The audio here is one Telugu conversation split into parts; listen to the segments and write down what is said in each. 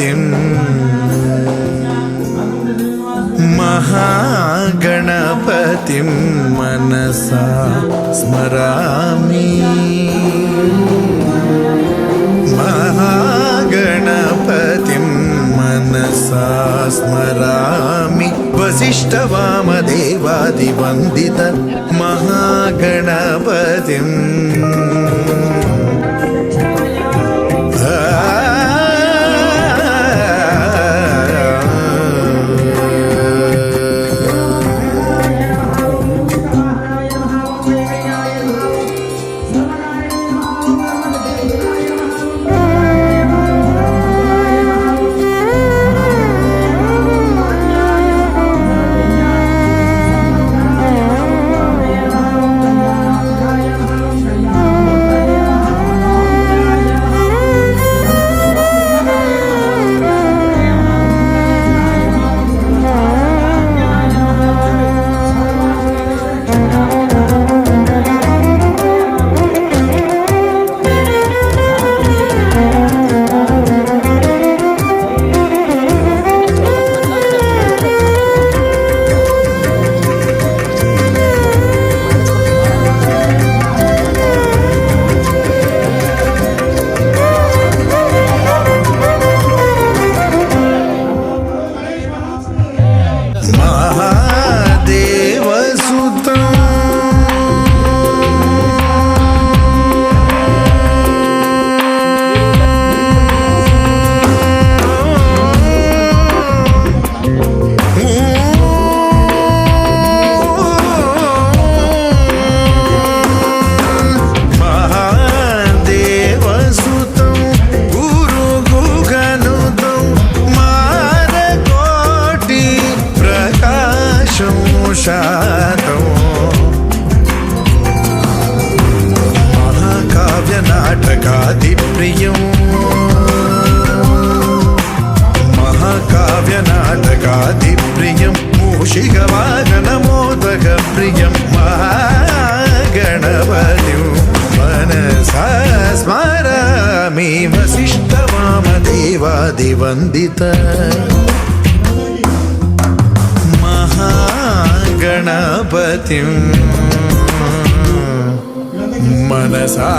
गणपतिं महागणपतिं मनसा स्मरामि महागणपतिं मनसा स्मरामि वसिष्ठवामदेवादिवन्दित महागणपतिम् महाकाव्यनाटकादिप्रियं मूषिकवाहनमोदकप्रियं महागणपतिं मनसा स्मरामि वसिष्ठवामदेवादिवन्दित महागणपतिं मनसा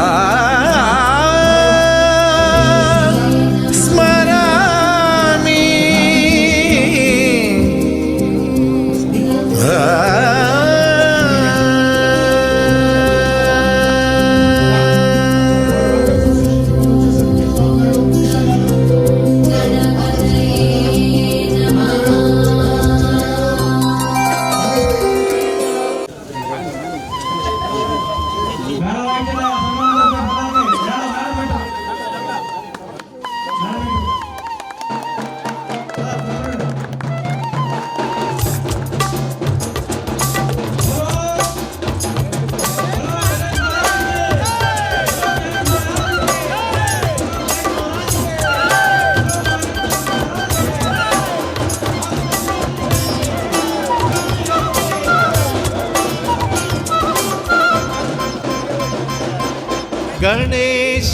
गणेश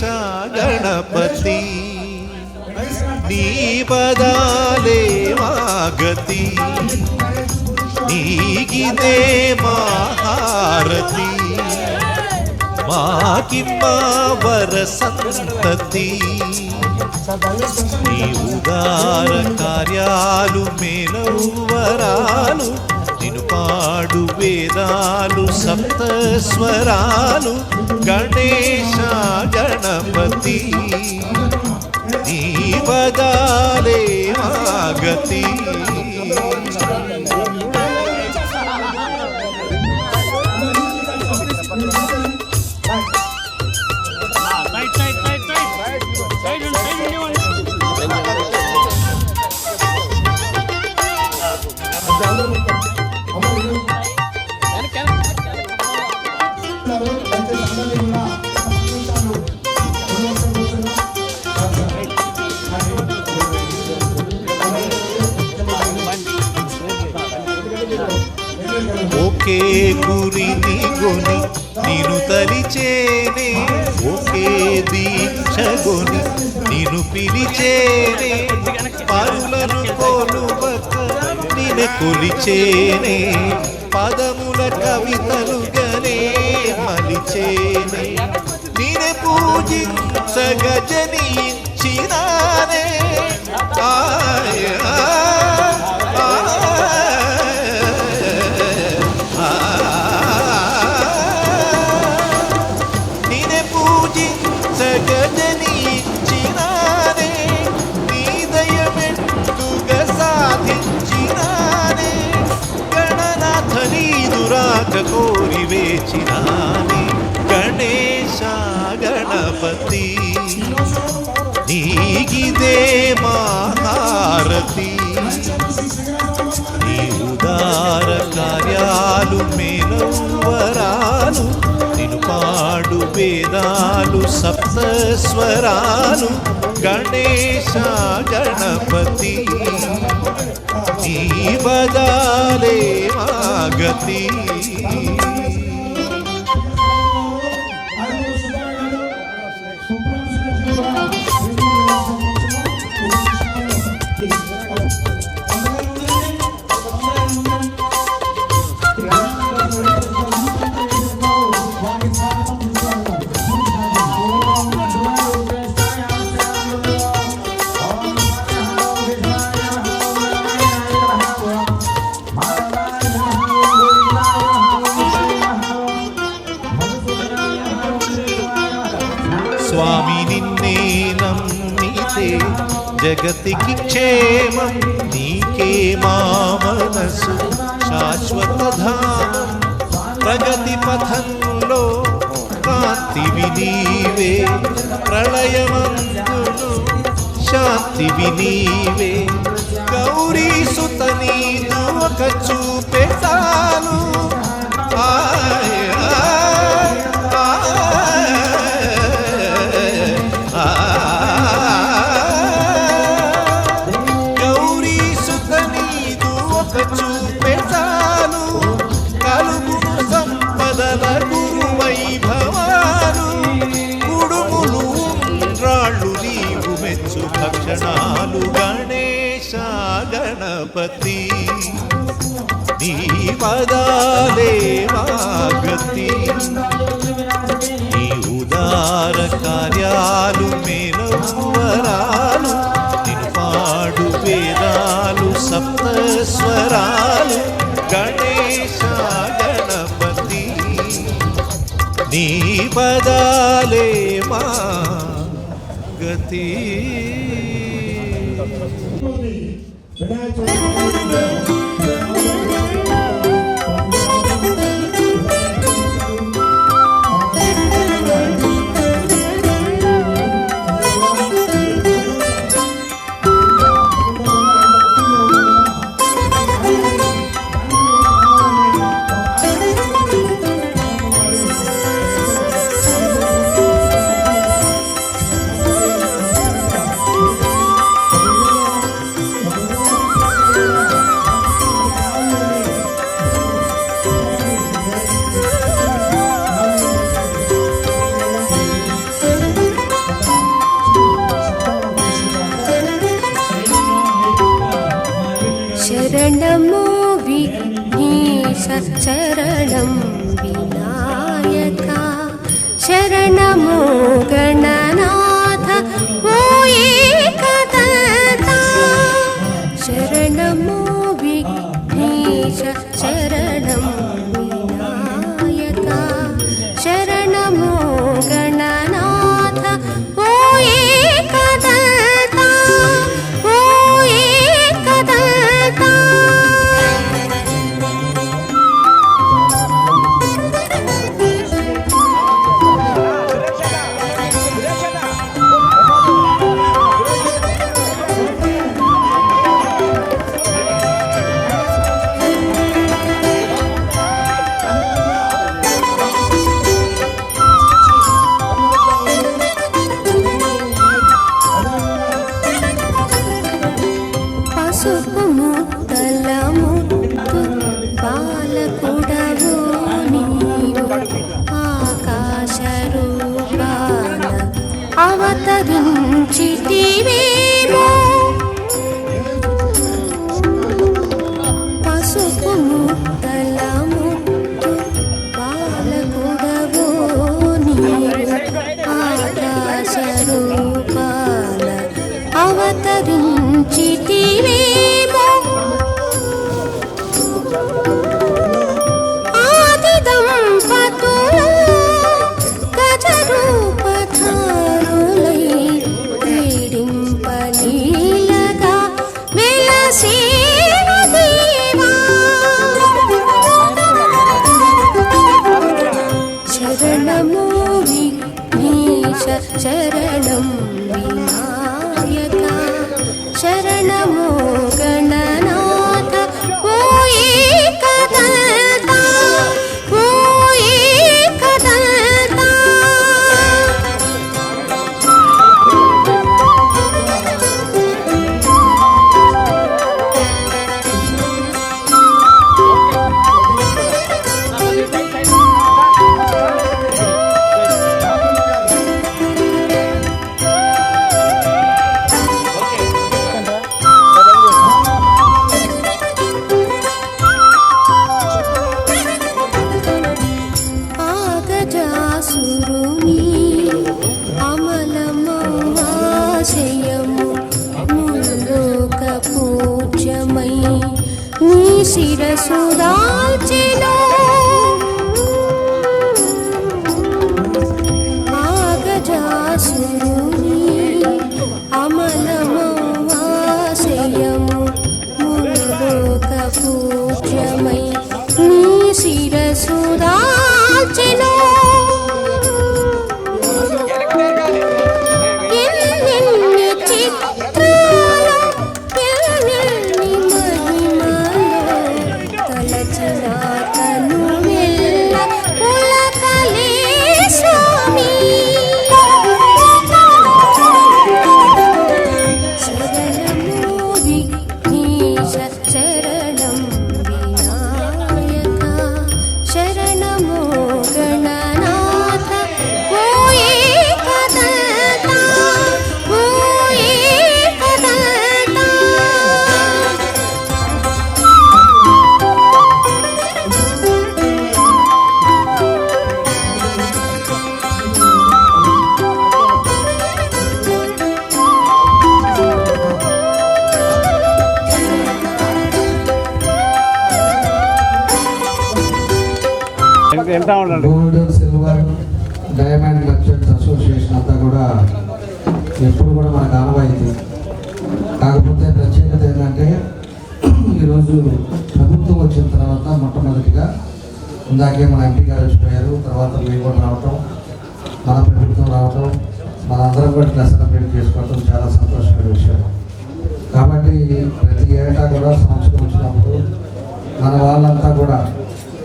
गणपति नी बदाले मागति नीगिदे महारति माकिम्म वरसंतति नी उदार कार्यालु मेलु वरालु నిన్ను పాడు వేదాలు సప్త స్వరాలు గణేశ గణపతి నీ బదాలే ఆగతి ఒకే గురిని గొని నిన్ను తలిచేనే ఒకే దీక్ష దీక్షగొని నిన్ను పిలిచేనే పరులను కొలువక నిన్ను కొలిచేనే పదముల కవితలుగనే మలిచేనే నిన్ను పూజించగజనించినానే నిన్ను పూజించగజనించినానే నీ దయమెట్టుగా సాధించినానే గణనాథ నీదురాక కోరి వేచినానే గణేశ గణపతి నీకిదే మహారతి నీ ఉదార కార్యాలు మేలవరాలు నిన్ను పాడు వేదాలు సప్తస్వరాలు గణేశ గణపతి నీ బదాలే మా గతి స్వామి నిన్నే నమ్మితే జగతికి క్షేమం నీకే మా మనసు శాశ్వత ధామం ప్రగతి పథంలో కాంతివి నీవే ప్రళయమందును శాంతివి నీవే గౌరీ సుత నీదు ఒక చూపే చాలు గౌరీ సుత నీదు ఒక చూపే చాలు కలుగును సంపదల గురు వైభవాలు కుడుములు రాళ్ళు నీవు మెచ్చు భక్షణాలు గణేశ గణపతి నీ పదాలే మా గతి నీ ఉదార కార్యాలు మేలవరాలు నిన్ను పాడు వేదాలు సప్తస్వరాలు గణేశ గణపతి నీ పదాలే మా గతి శరణము విఘ్నేశ శరణం వినాయక శరణము గణనాథ ఓ ఏకదంత శరణము విఘ్నేశ శరణం వినాయక శరణము గణనాథ ఓ ఏకదంత ఓ ఏకదంత పసుపు ముద్దల ముద్దు బాలకుడవు నీవు ఆకాశ రూపాన అవతార వర్ణించితివేమో ఆది దంపతులు గజరూపధారులై క్రీడింపలీలగా వెలసేన దేవా శరణము విఘ్నేశ శరణం వినాయక శరణము గణనాథ ఓ ఏకదంత ఓ ఏకదంత ఆగజాసురుని అమలమవాశయము ముల్లోక పూజ్యమై నీ శిరసు దాల్చెను ఆగజాసురుని అమలమవాశయము ముల్లోక పూజ్యమై నీ శిరసు దాల్చెను ఎన్నెన్ని చిత్రాలు ఎన్నెన్ని మహిమలు తలచిన తను వెళ్ళ పులకలే స్వామి శరణము విఘ్నేశ శరణం వినాయక శరణము గణనాథ ఓ ఏకదంత ఓ ఏకదంత ఎంత ఉండండి. Gold silver diamond merchants association అంతా కూడా ఎప్పుడు కూడా మనకు ఆనవాయితీ. కాకపోతే ప్రత్యేకత ఏంటంటే ఈరోజు ప్రభుత్వం వచ్చిన తర్వాత మొట్టమొదటిగా ఇందాకే మన ఎంపీ గారు వచ్చిపోయారు, తర్వాత మీరు కూడా రావటం, మన ప్రభుత్వం రావటం, మన అందరం కూడా ఇట్లా సెలబ్రేట్ చేసుకోవటం చాలా సంతోషమైన విషయం. కాబట్టి ప్రతి ఏటా కూడా సంవత్సరం వచ్చినప్పుడు మన వాళ్ళంతా కూడా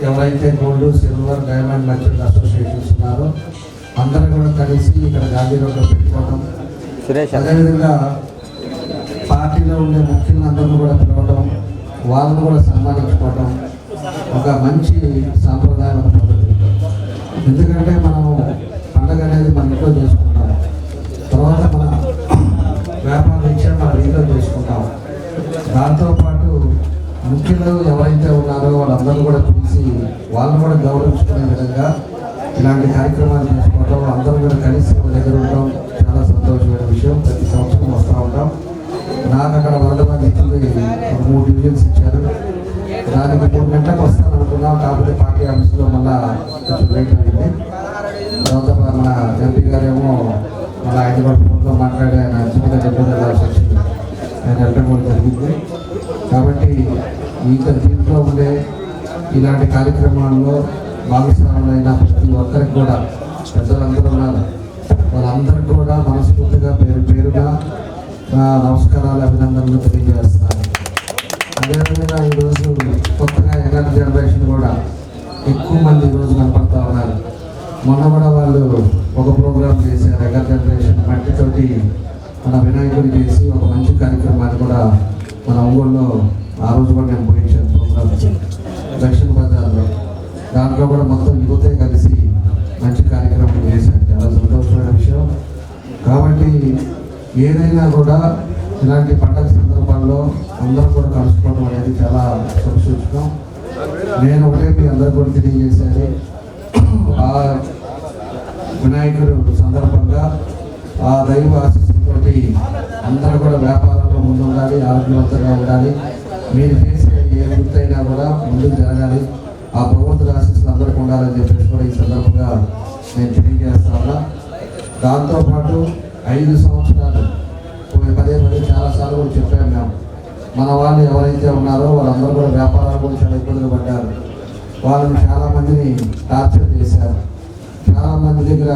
ఎవరైతే gold silver diamond merchant associations ఉన్నారో అందరూ కూడా కలిసి ఇక్కడ గాంధీ రోడ్లో పెట్టుకోవడం, అదేవిధంగా పార్టీలో ఉండే ముఖ్యులందరూ కూడా పిలవడం, వాళ్ళను కూడా సన్మానించుకోవడం ఒక మంచి సాంప్రదాయమైన పద్ధతి. ఎందుకంటే మనం పండగ అనేది మన ఇంట్లో చేసుకుంటాం, తర్వాత మన వ్యాపార రీత్యా మన ఇంట్లో చేసుకుంటాం. దాంతోపాటు ముఖ్యులు ఎవరైతే ఉన్నారో వాళ్ళందరూ కూడా పిలిచి వాళ్ళని కూడా గౌరవించుకునే విధంగా ఇలాంటి కార్యక్రమాలు చేసుకోవడం, అందరూ కూడా కలిసి మన దగ్గర ఉండడం చాలా సంతోషమైన విషయం. ప్రతి సంవత్సరం వస్తూ ఉంటాం. నాకు అక్కడ వరదమంది ఇచ్చింది ఒక 3 డివిజన్స్ ఇచ్చారు. దానికి 3 గంటలకు వస్తాను అనుకున్నాం, కాకపోతే పార్టీ ఆఫీస్లో మళ్ళీ కొంచెం లేట్ అయింది. తర్వాత మన ఎంపీ గారేమో మళ్ళీ ఆయన కూడా ఫోన్లో మాట్లాడి ఆయన అర్జెంట్గా వెళ్ళాల్సి వచ్చింది, ఆయన వెళ్ళడం కూడా జరిగింది. కాబట్టి దీంట్లో ఉండే ఇలాంటి కార్యక్రమాల్లో భాగస్వాములైన ప్రతి ఒక్కరికి కూడా పెద్దలందరూ ఉన్నారు, వాళ్ళందరికీ కూడా మనస్ఫూర్తిగా పేరుగా నమస్కారాలు, అభినందనలు తెలియజేస్తున్నాను. అదేవిధంగా ఈరోజు కొత్తగా యంగర్ జనరేషన్ కూడా ఎక్కువ మంది ఈరోజు కనపడతా ఉన్నారు. మొన్న కూడా వాళ్ళు ఒక ప్రోగ్రాం చేశారు, యంగర్ జనరేషన్ మట్టితోటి మన వినాయకుడు చేసి ఒక మంచి కార్యక్రమాన్ని కూడా మన ఒంగోలులో ఆ రోజు కూడా నేను పోయించాను ప్రోగ్రామ్స్ దక్షిణ బజార్లో. దాంట్లో కూడా మొత్తం యువతే కలిసి మంచి కార్యక్రమం చేశాను, చాలా సంతోషమైన విషయం. కాబట్టి ఏదైనా కూడా ఇలాంటి పండగ సందర్భాల్లో అందరూ కూడా కలుసుకోవడం అనేది చాలా సంతోషం. నేను ఒకటే మీ అందరూ కూడా తెలియజేశాను, ఆ వినాయకుడు సందర్భంగా ఆ దైవ ఆశీస్సులతోటి అందరూ కూడా వ్యాపారంలో ముందు ఉండాలి, ఆరోగ్యవంతంగా ఉండాలి. మీరు చేసే ఏ వృత్తి అయినా కూడా ముందుకు జరగాలి. ఆ భగవంతుడి ఆశీస్సులు అందరికీ ఉండాలని చెప్పేసి కూడా ఈ సందర్భంగా నేను తెలియజేస్తా ఉన్నా. దాంతోపాటు 5 సంవత్సరాలు పదే చాలాసార్లు కూడా చెప్పాము మేము, మన వాళ్ళు ఎవరైతే ఉన్నారో వాళ్ళందరూ కూడా వ్యాపారాలు కూడా చాలా ఇబ్బందులు పడ్డారు. వాళ్ళని చాలామందిని టార్చర్ చేశారు, చాలామంది దగ్గర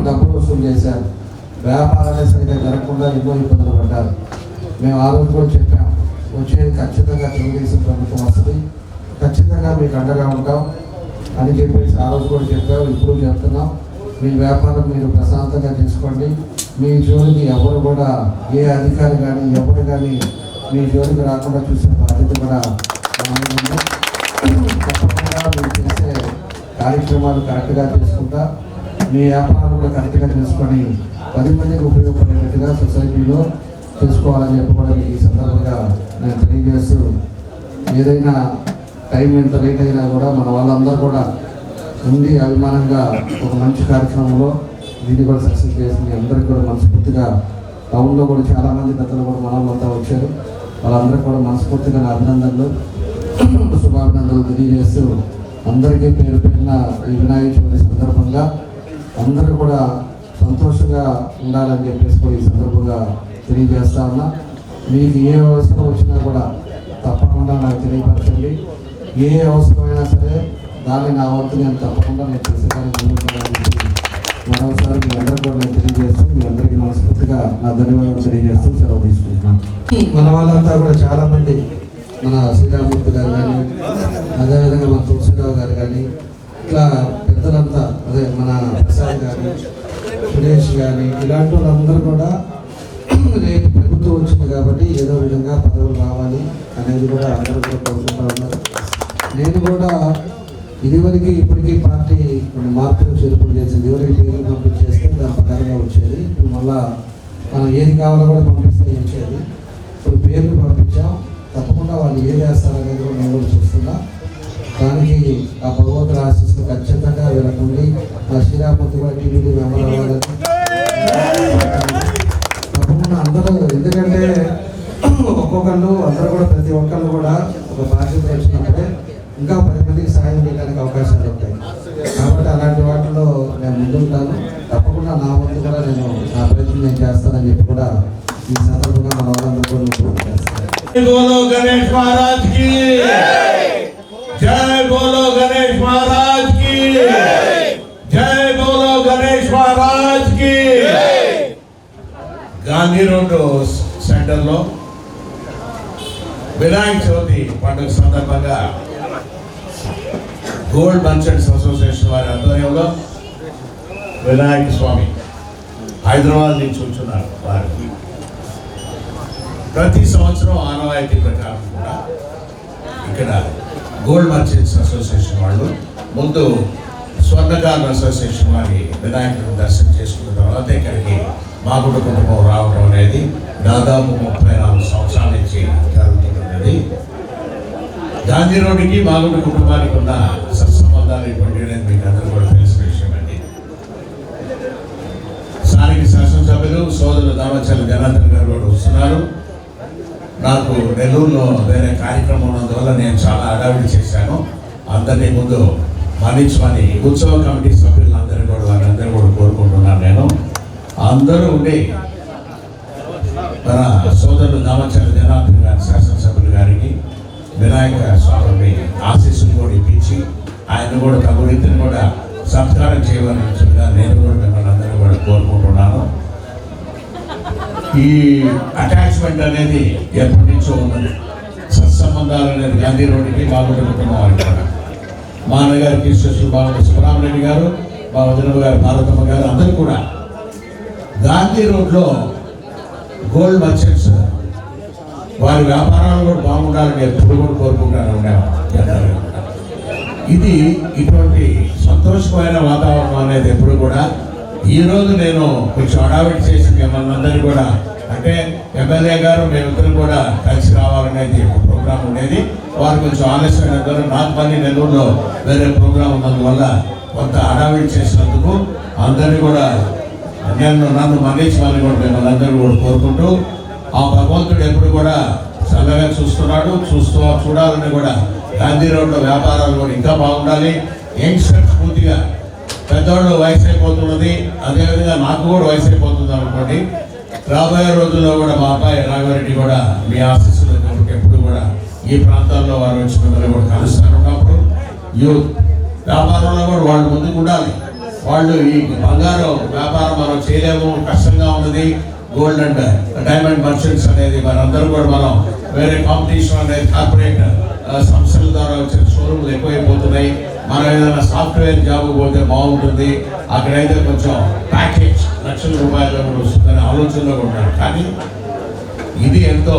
డబ్బులు వసూలు చేశారు, వ్యాపారాలే సరిగ్గా జరగకుండా ఎన్నో ఇబ్బందులు పడ్డారు. మేము ఆ రోజు కూడా చెప్పాం, వచ్చేది ఖచ్చితంగా తెలుగుదేశం ప్రభుత్వం వస్తుంది, ఖచ్చితంగా మీకు అండగా ఉంటాం అని చెప్పేసి ఆ రోజు కూడా చెప్పాం. ఇప్పుడు చెప్తున్నాం, మీ వ్యాపారం మీరు ప్రశాంతంగా చేసుకోండి. మీ జోలికి ఎవరు కూడా, ఏ అధికారి కానీ ఎవరు కానీ మీ జోలికి రాకుండా చూసే బాధ్యత కూడా తప్పకుండా మీరు చేసే కార్యక్రమాలు కరెక్ట్గా చేసుకుంటా, మీ వ్యాపారాలు కూడా కరెక్ట్గా చేసుకొని 10 మందికి ఉపయోగపడేటట్టుగా సొసైటీలో చేసుకోవాలని చెప్పి కూడా ఈ సందర్భంగా నేను తెలియజేస్తూ, ఏదైనా టైం ఎంత లేట్ అయినా కూడా మన వాళ్ళందరూ కూడా ఉండి అభిమానంగా ఒక మంచి కార్యక్రమంలో దీన్ని కూడా సక్సెస్ చేసి మీ అందరికీ కూడా మనస్ఫూర్తిగా, టౌన్లో కూడా చాలామంది పెద్దలు కూడా మన వాళ్ళంతా వచ్చారు, వాళ్ళందరికీ కూడా మనస్ఫూర్తిగా నా అభినందనలు శుభాభినందనలు తెలియజేస్తూ, అందరికీ పేరు పేరున ఈ వినాయక చవితి సందర్భంగా అందరూ కూడా సంతోషంగా ఉండాలని చెప్పేసి కూడా ఈ సందర్భంగా తెలియజేస్తా ఉన్నా. మీకు ఏ అవసరం వచ్చినా కూడా తప్పకుండా నాకు తెలియపరచండి. ఏ అవసరమైనా సరే దాన్ని నా వంతు నేను తప్పకుండా నేను చేసేదానికి ముందుకు మరోసారి మీ అందరూ కూడా నేను తెలియజేస్తూ, మీ అందరికీ మనస్ఫూర్తిగా నా ధన్యవాదాలు తెలియజేస్తూ సెలవు తీసుకుంటున్నాను. మన వాళ్ళంతా కూడా చాలామంది, మన శ్రీరామూర్తి గారు కానీ, అదేవిధంగా మన తులసిరావు గారు కానీ, ఇట్లా పెద్దలంతా, అదే మన ప్రసాద్ కానీ, సురేష్ కానీ, ఇలాంటి వాళ్ళందరూ కూడా రేపు ప్రభుత్వం వచ్చింది కాబట్టి ఏదో విధంగా పదవులు రావాలి అనేది కూడా అందరూ కూడా కోరుకుంటూ ఉన్నారు. నేను కూడా ఇదివరకు ఇప్పటికీ పార్టీ కొన్ని మార్పులు చేర్పులు చేసింది. ఇదివరకు పేర్లు పంపించేస్తే దాని ప్రకారంగా వచ్చేది. ఇప్పుడు మళ్ళా మనం ఏది కావాలో కూడా పంపిస్తే వచ్చేది. ఇప్పుడు పేర్లు పంపించాం, తప్పకుండా వాళ్ళు ఏం చేస్తారనేది కూడా నేను కూడా చూస్తున్నా. దానికి ఆ భగవంతుడి ఆశీస్సులు ఖచ్చితంగా వీళ్ళకుండి మా శ్రీరామూర్తి కూడా టీవీ మెంబర్ అవ్వాలని తప్పకుండా అందరూ, ఎందుకంటే ఒక్కొక్కళ్ళు అందరూ కూడా ప్రతి ఒక్కళ్ళు కూడా ఒక బాధ్యత వచ్చినప్పుడే ఇంకా 10 మందికి సాయం చేయడానికి అవకాశాలు ఉంటాయి. కాబట్టి అలాంటి వాటిలో నేను ముందుంటాను. తప్పకుండా నా వంతు కూడా నేను నా ప్రయత్నం నేను చేస్తానని చెప్పి కూడా ఈ సందర్భంగా మన వాళ్ళందరూ కూడా చేస్తాను. बोलो गणेश महाराज की जय, बोलो गणेश महाराज की जय, बोलो गणेश महाराज की। గాంధీ రోడ్డు సెంటర్లో వినాయక చవితి పండుగ సందర్భంగా గోల్డ్ మర్చెంట్స్ అసోసియేషన్ వారి ఆధ్వర్యంలో వినాయక స్వామి హైదరాబాద్ నుంచి వచ్చున్నారు. వారికి ప్రతి సంవత్సరం ఆనవాయితీ ప్రకారం కూడా ఇక్కడ గోల్డ్ మర్చెంట్స్ అసోసియేషన్ వాళ్ళు ముందు స్వర్ణకారుల అసోసియేషన్ వారి వినాయకుడిని దర్శనం చేసుకున్న తర్వాత ఇక్కడికి మాగుంట కుటుంబం రావడం అనేది దాదాపు 34 సంవత్సరాల నుంచి జరుగుతున్నది. గాంధీ రోడ్డుకి మాగుంట కుటుంబానికి ఉన్న సత్సంబంధాలు ఇటువంటి మీకు అందరూ కూడా తెలిసిన విషయం అండి. స్థానిక శాసనసభ్యులు సోదరులు దామచర్ల జనార్దన్ గారు కూడా వస్తున్నారు. నాకు నెల్లూరులో వేరే కార్యక్రమం ఉన్నందువల్ల నేను చాలా హడావిడి చేశాను. అందరినీ ముందు మన్నించమని ఉత్సవ కమిటీ సభ్యులందరూ కూడా వారందరూ కూడా కోరుకుంటున్నాను. నేను అందరూ ఉండి మన సోదరుడు దామచర్ల జనార్దన్ గారి శాసనసభ్యులు గారికి వినాయక స్వామిని ఆశీస్సులు కూడా ఇప్పించి ఆయన కూడా తగు రీతిని కూడా సత్కారం చేయవలసిందిగా నేను కూడా మిమ్మల్ని అందరూ కూడా కోరుకుంటున్నాను. ఈ అటాచ్మెంట్ అనేది ఎప్పటి నుంచో ఉన్నది. సత్సంబంధాలు అనేది గాంధీ రోడ్డుకి బాగుంట కుటుంబం అంటారు. మా అన్నగారికి శిష్యులు బాగుంట సుబ్రహ్మణ్యుడు గారు, మా వదిన గారు భారతమ్మ గారు అందరూ కూడా గాంధీ రోడ్లో గోల్డ్ మర్చెంట్స్ వారి వ్యాపారాలు కూడా బాగుండాలని ఎప్పుడు కూడా కోరుకుంటాను ఉండేవారు. ఇది ఇటువంటి సంతోషమైన వాతావరణం అనేది ఎప్పుడు కూడా. ఈరోజు నేను కొంచెం హడావిడి చేసి మిమ్మల్ని అందరినీ కూడా, అంటే ఎమ్మెల్యే గారు మేమిద్దరు కూడా కలిసి రావాలనేది ఒక ప్రోగ్రాం ఉండేది. వారు కొంచెం ఆలస్యమైన ద్వారా నాకు మళ్ళీ నెల్లూరులో వేరే ప్రోగ్రాం ఉన్నందువల్ల కొంత హడావిడి చేసినందుకు అందరినీ కూడా నన్ను మన్నించమని కూడా మిమ్మల్ని అందరూ కూడా కోరుకుంటూ, ఆ భగవంతుడు ఎప్పుడు కూడా చల్లగా చూస్తున్నాడు. చూడాలని కూడా గాంధీ రోడ్లో వ్యాపారాలు కూడా ఇంకా బాగుండాలి. యంగ్స్టర్స్ పూర్తిగా పెద్దవాళ్ళు వయసు అయిపోతున్నది, అదేవిధంగా నాకు కూడా వయసు అయిపోతుంది అనుకోండి. రాబోయే రోజుల్లో కూడా మా అబ్బాయి రాఘవరెడ్డి కూడా మీ ఆశీస్సులు ఎప్పుడు కూడా ఈ ప్రాంతాల్లో వారు వచ్చి మిమ్మల్ని కూడా కలుస్తానున్నప్పుడు యూత్ వ్యాపారంలో కూడా వాళ్ళు ముందుకు ఉండాలి. వాళ్ళు ఈ బంగారం వ్యాపారం మనం చేయలేము, కష్టంగా ఉన్నది. గోల్డ్ అండ్ డైమండ్ మర్చెంట్స్ అనేది మనందరూ కూడా మనం వేరే కాంపిటీషన్ అనేది కార్పొరేట్ సంస్థల ద్వారా వచ్చిన షోరూమ్లు ఎక్కువైపోతున్నాయి. మనం ఏదైనా సాఫ్ట్వేర్ జాబ్ పోతే బాగుంటుంది, అక్కడైతే కొంచెం ప్యాకేజ్ లక్షల రూపాయలు కూడా వస్తుందనే ఆలోచనలో ఉంటారు. కానీ ఇది ఎంతో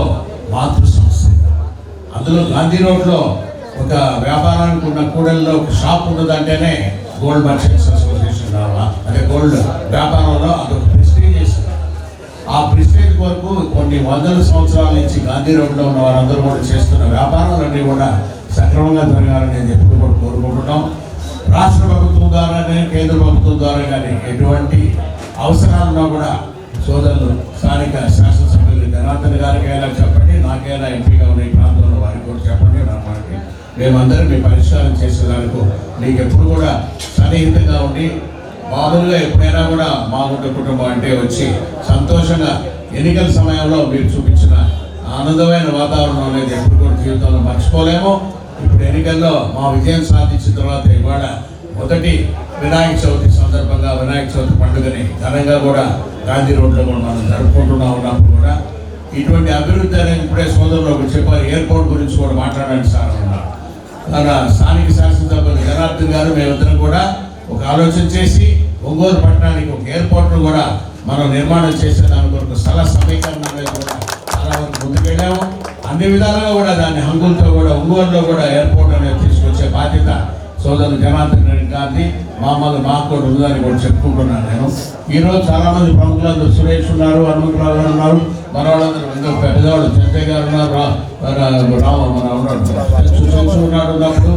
మాతృ సంస్థ. అందులో గాంధీ రోడ్లో ఒక వ్యాపారానికి ఉన్న కూడల్లో ఒక షాప్ ఉన్నదంటేనే గోల్డ్ మర్చెంట్స్ అసోసియేషన్ అదే గోల్డ్ వ్యాపారంలో అదొక ప్రెస్టీజియస్. ఆ ప్రెస్టేజ్ వరకు కొన్ని వందల సంవత్సరాల నుంచి గాంధీ రోడ్లో ఉన్న వారందరూ కూడా చేస్తున్న వ్యాపారాలన్నీ కూడా సక్రమంగా జరగాలని ఎప్పుడు కూడా కోరుకుంటున్నాం. రాష్ట్ర ప్రభుత్వం ద్వారా కానీ కేంద్ర ప్రభుత్వం ద్వారా కానీ ఎటువంటి అవసరాలున్నా కూడా సోదరులు స్థానిక శాసనసభ్యులు జనార్దన్ గారికి ఎలా చెప్పండి, నాకేలా ఎంపీగా ఉన్న ఈ ప్రాంతంలో వారికి కూడా చెప్పండి. మనకి మేమందరం మీ పరిష్కారం చేసేదానికి మీకు ఎప్పుడు కూడా సన్నిహితంగా ఉండి మామూలుగా ఎప్పుడైనా కూడా మా కుటుంబం అంటే వచ్చి సంతోషంగా ఎన్నికల సమయంలో మీరు చూపించిన ఆనందమైన వాతావరణం అనేది ఎప్పుడు కూడా జీవితంలో మర్చిపోలేము. ఇప్పుడు ఎన్నికల్లో మా విజయం సాధించిన తర్వాత ఇవాళ మొదటి వినాయక చవితి సందర్భంగా వినాయక చవితి పండుగని ఘనంగా కూడా గాంధీ రోడ్లో కూడా మనం జరుపుకుంటున్నా ఉన్నప్పుడు కూడా ఇటువంటి అభివృద్ధి అనేది ఇప్పుడే సోదరులు చెప్పారు. ఎయిర్పోర్ట్ గురించి కూడా మాట్లాడండి సార్ అన్నారు. మన స్థానిక శాసనసభ్యులు జనార్దన్ గారు మేమిద్దరం కూడా ఒక ఆలోచన చేసి ఒంగోలు పట్టణానికి ఒక ఎయిర్పోర్ట్ను కూడా మనం నిర్మాణం చేసేదాని కొరకు స్థల సమీకరణ అనేది కూడా చాలా వరకు ముందుకెళ్ళాము. అన్ని విధాలుగా కూడా దాన్ని హంగులతో కూడా ఒంగోలులో కూడా ఎయిర్పోర్ట్ అనేది తీసుకొచ్చే బాధ్యత సోదరులు జనార్దన్ రెడ్డి గారిని మామూలు మాకు కూడా ఉందని కూడా చెప్పుకుంటున్నాను నేను. ఈరోజు చాలామంది ప్రముఖులందరూ సురేష్ ఉన్నారు, హనుమంతరావు గారు ఉన్నారు, మన వాళ్ళందరూ ఎంతో పెద్దవాళ్ళు చెంచయ్య గారు ఉన్నారు, రామ మన ఉన్నాడు ఉన్నప్పుడు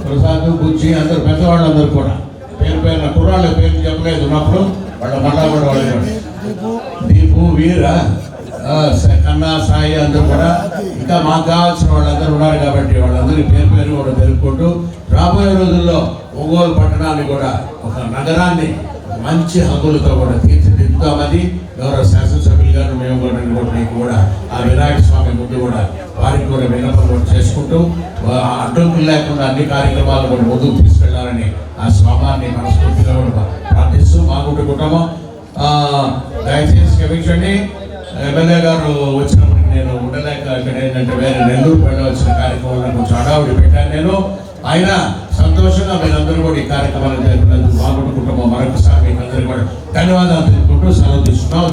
ప్రసాద్ బుజ్జి అందరు పెద్దవాళ్ళందరూ కూడా పేరు కుర్రాళ్ళ పేరు చెప్పలేదు ఉన్నప్పుడు వాళ్ళ మళ్ళా కూడా వాళ్ళు దీపు వీర కన్నా సాయి అందరూ కూడా ఇంకా మాకు కావాల్సిన వాళ్ళందరూ ఉన్నారు కాబట్టి వాళ్ళందరికీ పేరు కూడా తెలుపుకుంటూ రాబోయే రోజుల్లో ఒంగోలు పట్టణాన్ని కూడా ఒక నగరాన్ని మంచి హక్కులతో కూడా తీర్చిదిద్దుతామని గౌరవ శాసనసభ్యులు గారు మేము కూడా మీకు కూడా ఆ వినాయక స్వామి ముందు కూడా వారికి కూడా విన్నపం కూడా చేసుకుంటూ అడ్డంకులు లేకుండా అన్ని కార్యక్రమాలు కూడా ముందుకు తీసుకెళ్లాలని ఆ స్వామాన్ని మనస్ఫూర్తిగా కూడా ప్రార్థిస్తూ మా కుటుంబం దయచేసి క్షమించండి. ఎమ్మెల్యే గారు వచ్చినప్పటికి నేను ఉండలేక ఇక్కడ ఏంటంటే వేరే నెల్లూరు వెళ్ళవలసిన కార్యక్రమంలో కొంచెం హడావుడి పెట్టాను నేను. అయినా సంతోషంగా మీరందరూ కూడా ఈ కార్యక్రమాలు జరిపినందుకు మా కుటుంబం మరొకసారి మీకు అందరూ కూడా ధన్యవాదాలు తెలుపుకుంటూ సెలవు తీసుకున్నాం.